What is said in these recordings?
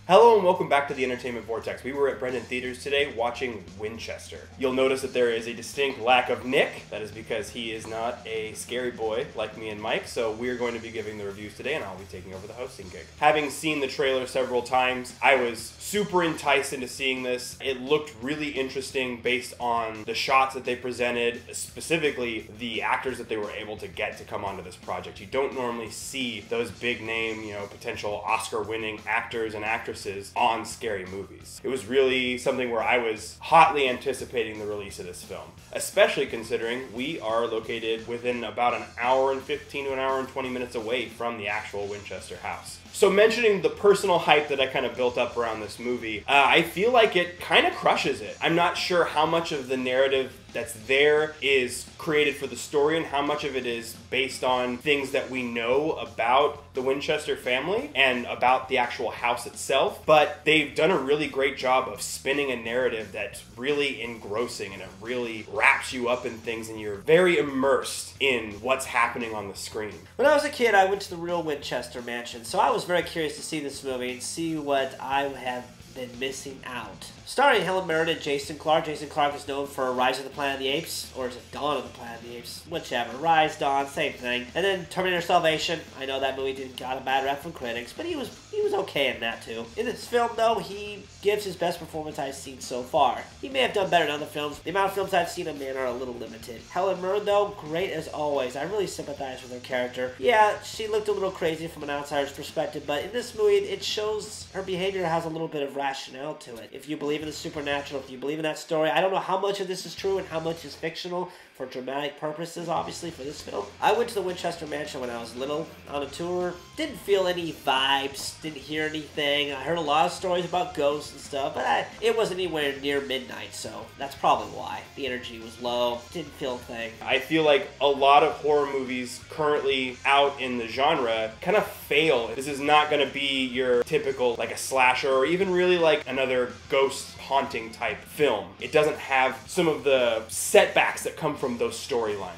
Hello and welcome back to the Entertainment Vortex. We were at Brendan Theaters today watching Winchester. You'll notice that there is a distinct lack of Nick. That is because he is not a scary boy like me and Mike, so we're going to be giving the reviews today and I'll be taking over the hosting gig. Having seen the trailer several times, I was super enticed into seeing this. It looked really interesting based on the shots that they presented, specifically the actors that they were able to get to come onto this project. You don't normally see those big name, potential Oscar-winning actors and actresses on scary movies. It was really something where I was hotly anticipating the release of this film, especially considering we are located within about an hour and 15 to an hour and 20 minutes away from the actual Winchester house. So mentioning the personal hype that I kind of built up around this movie, I feel like it kind of crushes it. I'm not sure how much of the narrative that's there is created for the story and how much of it is based on things that we know about the Winchester family and about the actual house itself, but they've done a really great job of spinning a narrative that's really engrossing and it really wraps you up in things and you're very immersed in what's happening on the screen. When I was a kid, I went to the real Winchester mansion, so I was very curious to see this movie and see what I have been missing out. Starring Helen Mirren and Jason Clarke. Jason Clarke is known for Rise of the Planet of the Apes, or is it Dawn of the Planet of the Apes? Whichever. Rise, Dawn, same thing. And then Terminator Salvation. I know that movie didn't got a bad rep from critics, but he was okay in that too. In this film, though, he gives his best performance I've seen so far. He may have done better in other films. The amount of films I've seen him in are a little limited. Helen Mirren, though, great as always. I really sympathize with her character. Yeah, she looked a little crazy from an outsider's perspective, but in this movie, it shows her behavior has a little bit of rationale to it. If you believe in the supernatural, if you believe in that story, I don't know how much of this is true and how much is fictional for dramatic purposes, obviously, for this film. I went to the Winchester Mansion when I was little on a tour. Didn't feel any vibes, didn't hear anything. I heard a lot of stories about ghosts and stuff, but it wasn't anywhere near midnight, so that's probably why. The energy was low, didn't feel a thing. I feel like a lot of horror movies currently out in the genre kind of fail. This is not going to be your typical, like a slasher or even really like another ghost haunting type film. It doesn't have some of the setbacks that come from those storylines.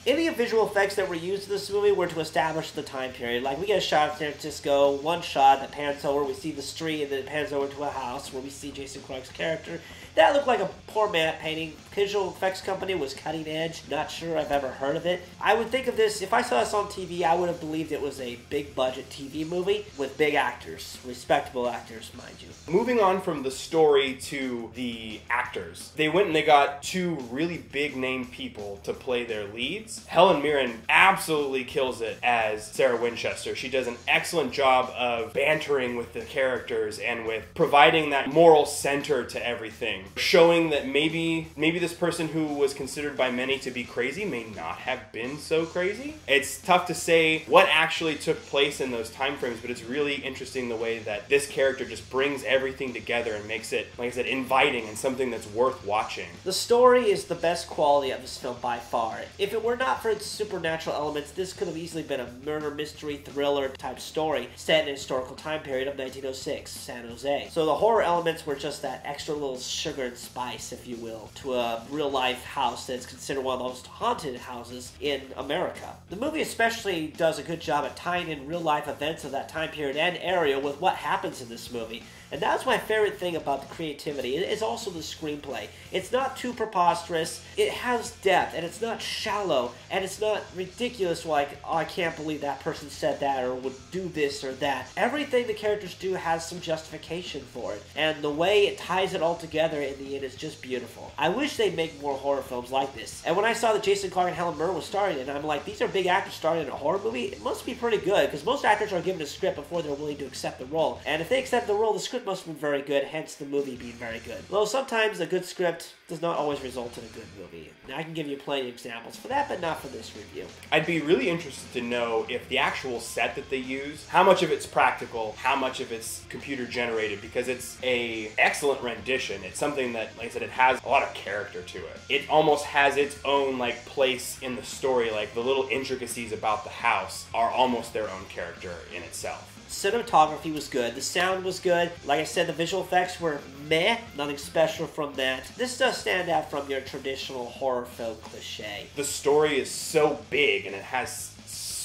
Any of visual effects that were used in this movie were to establish the time period. Like, we get a shot of San Francisco, one shot that pans over, we see the street, and then it pans over to a house where we see Jason Clarke's character. That looked like a poor matte painting. Visual effects company was cutting edge. Not sure I've ever heard of it. I would think of this, if I saw this on TV, I would have believed it was a big budget TV movie with big actors, respectable actors, mind you. Moving on from the story to the actors, they went and they got two really big name people to play their leads. Helen Mirren absolutely kills it as Sarah Winchester. She does an excellent job of bantering with the characters and with providing that moral center to everything. Showing that maybe this person who was considered by many to be crazy may not have been so crazy. It's tough to say what actually took place in those time frames, but it's really interesting the way that this character just brings everything together and makes it, like I said, inviting and something that's worth watching. The story is the best quality of this film by far. If it were not for its supernatural elements, this could have easily been a murder mystery thriller type story set in a historical time period of 1906, San Jose. So the horror elements were just that extra little sugar and spice, if you will, to a real-life house that's considered one of the most haunted houses in America. The movie especially does a good job at tying in real-life events of that time period and area with what happens in this movie. And that's my favorite thing about the creativity. It is also the screenplay. It's not too preposterous, it has depth, and it's not shallow, and it's not ridiculous like, oh, I can't believe that person said that or would do this or that. Everything the characters do has some justification for it, and the way it ties it all together in the end is just beautiful. I wish they'd make more horror films like this. And when I saw that Jason Clarke and Helen Mirren was starring in it, I'm like, these are big actors starring in a horror movie? It must be pretty good, because most actors are given a script before they're willing to accept the role. And if they accept the role, the script must have been very good, hence the movie being very good. Though sometimes a good script does not always result in a good movie. Now, I can give you plenty of examples for that, but not for this review. I'd be really interested to know if the actual set that they use, how much of it's practical, how much of it's computer generated, because it's an excellent rendition. It's something that, like I said, it has a lot of character to it. It almost has its own like place in the story, like the little intricacies about the house are almost their own character in itself. Cinematography was good, the sound was good, like I said, the visual effects were meh, nothing special from that. This does stand out from your traditional horror film cliche. The story is so big and it has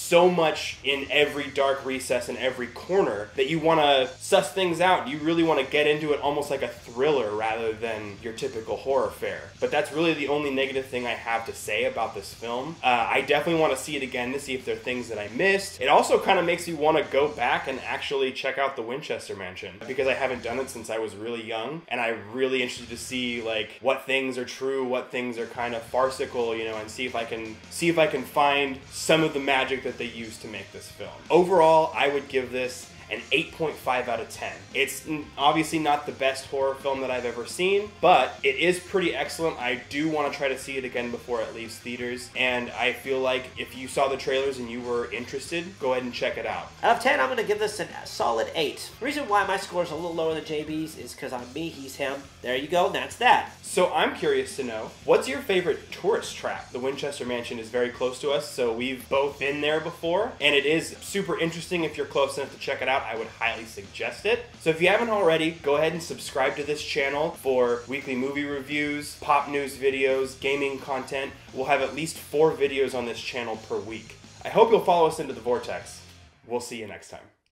so much in every dark recess and every corner that you want to suss things out. You really want to get into it almost like a thriller rather than your typical horror fare. But that's really the only negative thing I have to say about this film. I definitely want to see it again to see if there are things that I missed. It also kind of makes me want to go back and actually check out the Winchester Mansion because I haven't done it since I was really young, and I'm really interested to see like what things are true, what things are kind of farcical, you know, and see if I can find some of the magic that they used to make this film. Overall, I would give this an 8.5 out of 10. It's obviously not the best horror film that I've ever seen, but it is pretty excellent. I do want to try to see it again before it leaves theaters, and I feel like if you saw the trailers and you were interested, go ahead and check it out. Out of 10, I'm going to give this a solid 8. The reason why my score is a little lower than JB's is because I'm me, he's him. There you go, and that's that. So I'm curious to know, what's your favorite tourist trap? The Winchester Mansion is very close to us, so we've both been there before, and it is super interesting. If you're close enough to check it out, I would highly suggest it. So if you haven't already, go ahead and subscribe to this channel for weekly movie reviews, pop news videos, gaming content. We'll have at least 4 videos on this channel per week. I hope you'll follow us into the Vortex. We'll see you next time.